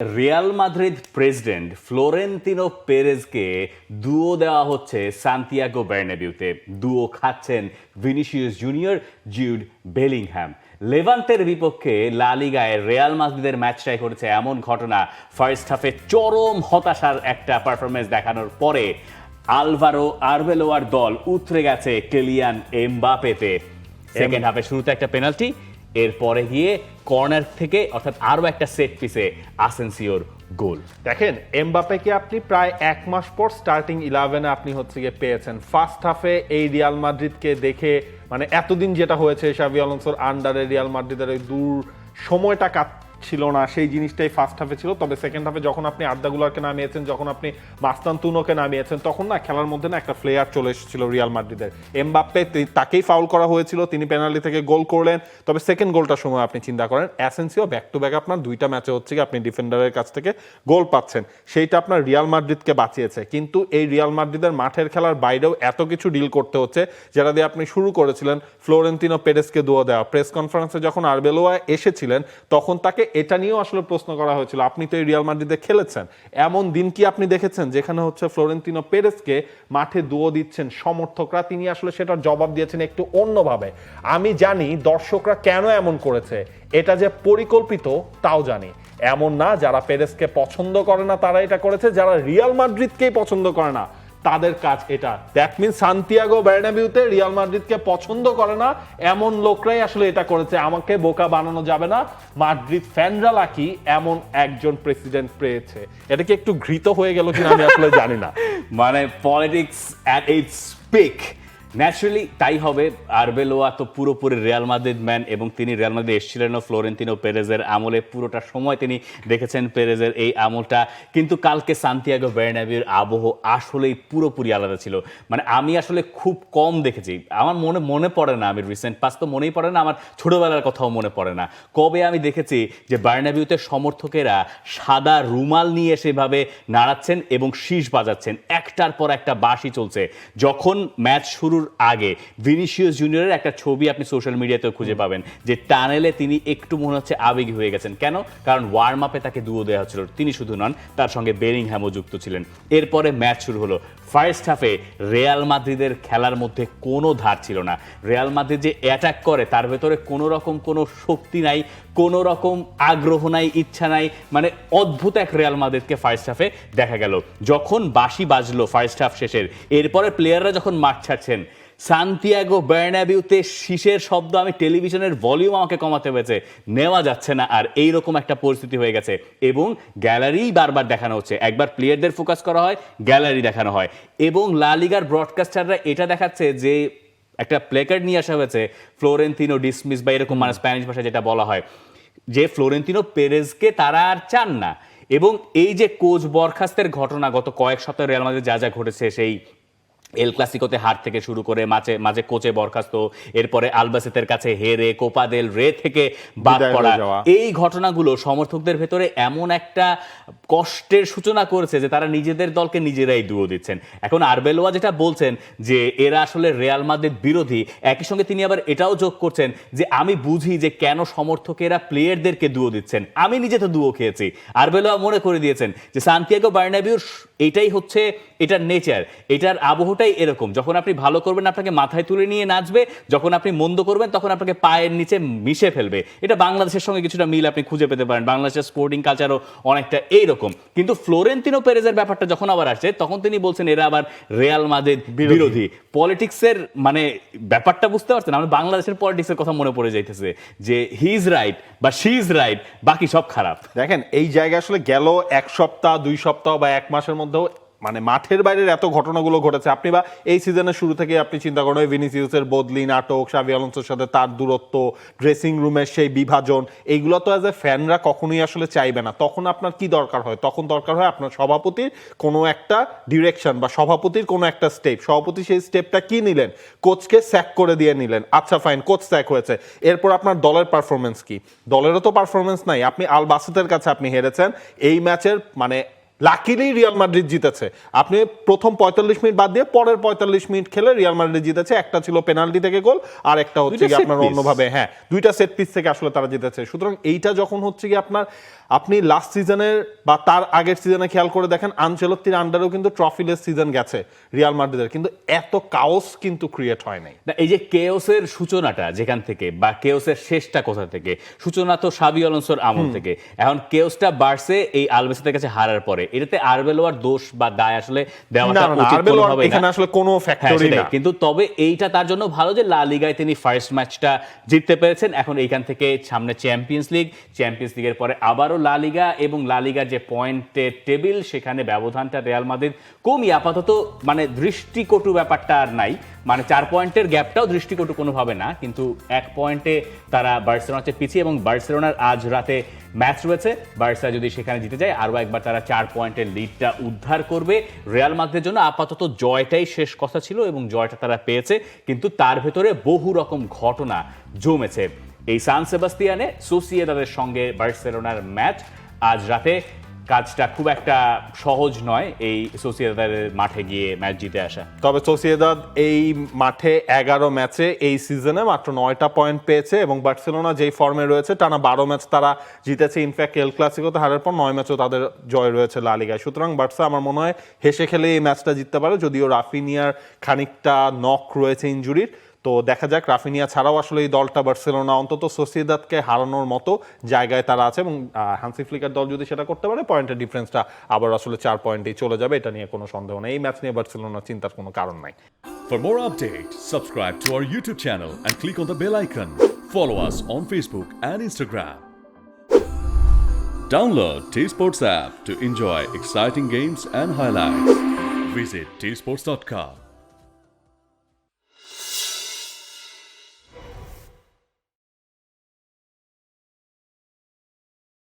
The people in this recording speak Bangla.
রিয়াল মাদ্রিদ প্রেসিডেন্ট ফ্লোরেন্তিনো পেরেজকে দুয়ো দেওয়া হচ্ছে সান্তিয়াগো বার্নাবিউতে। দুয়ো খাচ্ছেন ভিনিসিয়াস জুনিয়র, জিউড বেলিংহ্যাম। লেভান্তের বিপক্ষে লা লিগায় রিয়াল মাদ্রিদের ম্যাচটাই করেছে এমন ঘটনা, ফার্স্ট হাফে চরম হতাশার একটা পারফরমেন্স দেখানোর পরে আলভারো আরবেলোয়ার দল উতরে গেছে কিলিয়ান এমবাপেতে। সেকেন্ড হাফে শুরুতে একটা পেনাল্টি, এরপরে গিয়ে কর্নার থেকে অর্থাৎ আরো একটা সেট পিসে আসেনসিওর গোল। দেখেন, এমবাপ্পেকে আপনি প্রায় এক মাস পর স্টার্টিং 11-এ আপনি হচ্ছে গিয়ে পেয়েছেন। ফার্স্ট হাফে এই রিয়াল মাদ্রিদকে দেখে মানে এতদিন যেটা হয়েছে শাভি আলোনসোর আন্ডারে রিয়াল মাদ্রিদের ওই দূর সময়টা ছিল না, সেই জিনিসটাই ফার্স্ট হাফে ছিল। তবে সেকেন্ড হাফে যখন আপনি আর্দাগুলারকে নামিয়েছেন, যখন আপনি মাস্তানতুনোকে নামিয়েছেন, তখন না খেলার মধ্যে না একটা ফ্লেয়ার চলে এসেছিল রিয়াল মাদ্রিদের। এমবাপ্পে তাকেই ফাউল করা হয়েছিল, তিনি পেনাল্টি থেকে গোল করলেন। তবে সেকেন্ড গোলটার সময় আপনি চিন্তা করেন, অ্যাসেনসিও ব্যাক টু ব্যাক আপনার দুইটা ম্যাচে হচ্ছে কি আপনি ডিফেন্ডারের কাছ থেকে গোল পাচ্ছেন, সেইটা আপনার রিয়াল মাদ্রিদকে বাঁচিয়েছে। কিন্তু এই রিয়াল মাদ্রিদের মাঠের খেলার বাইরেও এত কিছু ডিল করতে হচ্ছে, যেটা দিয়ে আপনি শুরু করেছিলেন ফ্লোরেন্তিনো পেরেজকে দুয়ো দেওয়া। প্রেস কনফারেন্সে যখন আরবেলোয়া এসেছিলেন, তখন তাকে এটা নিয়েও আসলে প্রশ্ন করা হয়েছিল, আপনি তো এই রিয়াল মাদ্রিদে খেলেছেন, এমন দিন কি আপনি দেখেছেন যেখানে হচ্ছে ফ্লোরেন্তিনো পেরেজকে মাঠে দুয়ো দিচ্ছেন সমর্থকরা? তিনি আসলে সেটার জবাব দিয়েছেন একটু অন্যভাবে। আমি জানি দর্শকরা কেন এমন করেছে, এটা যে পরিকল্পিত তাও জানি। এমন না যারা পেরেজকে পছন্দ করে না তারা এটা করেছে, যারা রিয়াল মাদ্রিদকেই পছন্দ করে না তাদের কাজ এটা। দ্যাট মিনস সান্তিয়াগো বার্নাবিউতে রিয়াল মাদ্রিদকে পছন্দ করে না এমন লোকরাই আসলে এটা করেছে। আমাকে বোকা বানানো যাবে না, মাদ্রিদ ফ্যানরা লাকি এমন একজন প্রেসিডেন্ট পেয়েছে। এটা কি একটু ঘৃত হয়ে গেল কিনা আমি আসলে জানি না। মানে politics at its peak, naturally তাই হবে। আরবেলোয়া তো পুরোপুরি রিয়াল মাদ্রিদ ম্যান, এবং তিনি রিয়াল মাদ্রিদ এসেছিলেন ফ্লোরেন্তিনো পেরেজের আমলে। পুরোটা সময় তিনি দেখেছেন পেরেজের এই আমলটা। কিন্তু কালকে সান্তিয়াগো বার্নাবিউর আবহ আসলেই পুরোপুরি আলাদা ছিল। মানে আমি আসলে খুব কম দেখেছি, আমার মনে পড়ে না, আমি রিসেন্ট পাস তো মনেই পড়ে না, আমার ছোটবেলার কথাও মনে পড়ে না কবে আমি দেখেছি যে বার্নাবিউতে সমর্থকেরা সাদা রুমাল নিয়ে সেভাবে নাড়াচ্ছেন এবং শীষ বাজাচ্ছেন, একটার পর একটা বাঁশি চলছে। যখন ম্যাচ শুরু আগে ভিনিসিয়াস জুনিয়রের একটা ছবি আপনি সোশ্যাল মিডিয়াতেও খুঁজে পাবেন, যে টানেলে তিনি একটু মনে হচ্ছে আবেগী হয়ে গেছেন। কেন? কারণ ওয়ার্ম আপে তাকে দুয়ো দেওয়া হচ্ছিল। তিনি শুধু নন, তার সঙ্গে বেলিংহ্যামও যুক্ত ছিলেন। এরপরে ম্যাচ শুরু হলো। ফার্স্ট হাফে রিয়াল মাদ্রিদের খেলার মধ্যে কোনো ধার ছিল না। রিয়াল মাদ্রিদ যে অ্যাটাক করে তার ভেতরে কোনো রকম কোনো শক্তি নাই, কোনো রকম আগ্রহ নাই, ইচ্ছা নাই। মানে অদ্ভুত এক রিয়াল মাদ্রিদকে ফার্স্ট হাফে দেখা গেল। যখন বাঁশি বাজলো ফার্স্ট হাফ শেষের, এরপরে প্লেয়াররা যখন মাঠ ছাড়ছেন, সান্তিয়াগো বার্নাবিউতে শীষের শব্দ আমি টেলিভিশনের ভলিউম আমাকে কমাতে হয়েছে, নেওয়া যাচ্ছে না। আর এইরকম একটা পরিস্থিতি হয়ে গেছে, এবং গ্যালারি বারবার দেখানো হচ্ছে। একবার প্লেয়ারদের ফোকাস করা হয়, গ্যালারি দেখানো হয়, এবং লা লিগার ব্রডকাস্টাররা এটা দেখাচ্ছে যে একটা প্লেকার্ড নিয়ে আসা হয়েছে ফ্লোরেন্তিনো ডিসমিস বা এরকম, মানে স্প্যানিশ ভাষায় যেটা বলা হয়, যে ফ্লোরেন্তিনো পেরেজকে তারা আর চান না। এবং এই যে কোচ বরখাস্তের ঘটনা, গত কয়েক সপ্তাহ রিয়াল মাদ্রিদে যা যা ঘটেছে, সেই এল ক্লাসিকোতে হার থেকে শুরু করে মাঝে মাঝে কোচে বরখাস্ত, এরপরে আলবাসেতের কাছে হেরে, কোপা দেল রে থেকে বাদ পড়া, এই ঘটনাগুলো সমর্থকদের ভেতরে এমন একটা কষ্টের সূচনা করেছে যে তারা নিজেদের দলকে নিজেরাই দুয়ো দিচ্ছেন। এখন আরবেলোয়া যেটা বলছেন যে এরা আসলে রিয়াল মাদ্রিদ বিরোধী, একই সঙ্গে তিনি আবার এটাও যোগ করছেন যে আমি বুঝি যে কেন সমর্থকেরা প্লেয়ারদেরকে দুয়ো দিচ্ছেন, আমি নিজে তো দুয়ো খেয়েছি। আরবেলোয়া মনে করে দিয়েছেন যে সান্তিয়াগো বার্নাবিউর এটাই হচ্ছে এটার নেচার, এটার আবহটাই এরকম। যখন আপনি ভালো করবেন আপনাকে মাথায় তুলে নিয়ে নাচবে, যখন আপনি মন্দ করবেন তখন আপনাকে পায়ের নিচে মিশে ফেলবে। এটা বাংলাদেশের সঙ্গে কিছুটা মিল আপনি খুঁজে পেতে পারেন, বাংলাদেশের স্পোর্টিং কালচারও অনেকটা এইরকম। কিন্তু ফ্লোরেন্তিনো পেরেজের ব্যাপারটা যখন আবার আসছে, তখন তিনি বলছেন এরা আবার রিয়াল মাদ্রিদ বিরোধী। পলিটিক্সের মানে ব্যাপারটা বুঝতে পারছেন, আমরা বাংলাদেশের পলিটিক্সের কথা মনে পড়ে যাইতেছে যে হি ইজ রাইট বা শি ইজ রাইট, বাকি সব খারাপ। দেখেন, এই জায়গায় আসলে গেল এক সপ্তাহ, 2 সপ্তাহ বা 1 মাসের মধ্যেও মানে মাঠের বাইরের এত ঘটনাগুলো ঘটেছে। আপনি বা এই সিজনের শুরু থেকে আপনি চিন্তা করেন ভিনিসিয়াসের বদলি, নাটক, শাভি আলোনসোর সাথে তার দূরত্ব, ড্রেসিং রুমের সেই বিভাজন, এইগুলো তো অ্যাজ এ ফ্যানরা কখনোই আসলে চাইবে না। তখন আপনার কি দরকার হয়? তখন দরকার হয় আপনার সভাপতির কোনো একটা ডিরেকশন বা সভাপতির কোনো একটা স্টেপ। সভাপতি সেই স্টেপটা কি নিলেন? কোচকে স্যাক করে দিয়ে নিলেন। আচ্ছা ফাইন, কোচ স্যাক হয়েছে, এরপর আপনার দলের পারফরমেন্স কি? দলেরও তো পারফরমেন্স নাই। আপনি আল বাসেতের কাছে আপনি হেরেছেন এই ম্যাচের মানে লাকিলি রিয়াল মাদ্রিদ জিতেছে। আপনি প্রথম 45 মিনিট বাদ দিয়ে পরের 45 মিনিট খেলে রিয়াল মাদ্রিদ জিতেছে। একটা ছিল পেনাল্টি থেকে গোল, আর একটা হচ্ছে কি আপনার অন্যভাবে দুইটা সেট পিস থেকে আসলে তারা জিতেছে। সুতরাং এইটা যখন হচ্ছে কি আপনি লাস্ট সিজনের বা তার আগের সিজনে খেয়াল করে দেখেন, আনচেলত্তির আন্ডারেও কিন্তু ট্রফিলেস সিজন গেছে রিয়াল মাদ্রিদের, কিন্তু এত কাওস কিন্তু ক্রিয়েট হয় নাই। না, এই যে কেওসের সূচনাটা যেখান থেকে বা কেওসের শেষটা কোথা থেকে, সূচনা তো শাবি আলোনসোর আমল থেকে। এখন কেওসটা বাড়ছে এই আলভেসের কাছে হারার পরে। এটাতে আরবেলোয়ার দোষ বা দায় আসলে দেওয়াটা উচিত কোনোভাবেই না। এখানে আসলে কোনো ফ্যাক্টরই না। কিন্তু তবে এইটা তার জন্য ভালো যে লা লিগায় তিনি ফার্স্ট ম্যাচটা জিততে পেরেছেন। এখন এইখান থেকে সামনে চ্যাম্পিয়ন্স লিগের পরে আবারও লা লিগা, এবং লা লিগার যে পয়েন্টের টেবিল সেখানে ব্যবধানটা রিয়াল মাদ্রিদ কমই আপাতত, মানে দৃষ্টিকটু ব্যাপারটা আর নাই। মানে 4 পয়েন্টের গ্যাপটাও দৃষ্টিকটু কোনোভাবে না, কিন্তু 1 পয়েন্টে তারা বার্সেলোনার চেয়ে পিছিয়ে, এবং বার্সেলোনার আজ রাতে ম্যাচ রয়েছে। বার্সা যদি সেখানে জিতে যায় আরও একবার তারা 4 পয়েন্টের লিডটা উদ্ধার করবে। রিয়াল মাদ্রিদের জন্য আপাতত জয়টাই শেষ কথা ছিল, এবং জয়টা তারা পেয়েছে, কিন্তু তার ভেতরে বহু রকম ঘটনা জমেছে। এই সান সেবাস্তিয়ানে সোসিয়েদাদের সঙ্গে বার্সেলোনার ম্যাচ আজ রাতে। কাজটা খুব একটা সহজ নয় এই সোসিয়েদাদের মাঠে গিয়ে ম্যাচ জিতে আসা। তবে সোসিয়েদাদ এই মাঠে 11 ম্যাচে এই সিজনে মাত্র 9টা পয়েন্ট পেয়েছে, এবং বার্সেলোনা যেই ফর্মে রয়েছে টানা 12 ম্যাচ তারা জিতেছে। ইনফ্যাক্ট এল ক্লাসিকোতে হারার পর 9 ম্যাচও তাদের জয় রয়েছে লা লিগায়। সুতরাং বার্সা আমার মনে হয় হেসে খেলে এই ম্যাচটা জিততে পারে, যদিও রাফিনিয়ার খানিকটা নক রয়েছে ইনজুরির। তো দেখা যাক, রাফিনিয়া ছাড়াও আসলে এই দলটা বার্সেলোনা অন্তত সোসিয়েদাদকে হারানোর মতো জায়গায় তারা আছে, এবং হান্সি ফ্লিকের দল যদি সেটা করতে পারে পয়েন্টের ডিফারেন্সটা আবার আসলে 4 পয়েন্টেই চলে যাবে। এটা নিয়ে কোনো সন্দেহ নেই। এই ম্যাচ নিয়ে বার্সেলোনার চিন্তার কোনো কারণ নাই। For more updates, subscribe to our YouTube channel and click on the bell icon. Follow us on Facebook and Instagram. Download T-Sports app to enjoy exciting games and highlights. Visit tsports.com.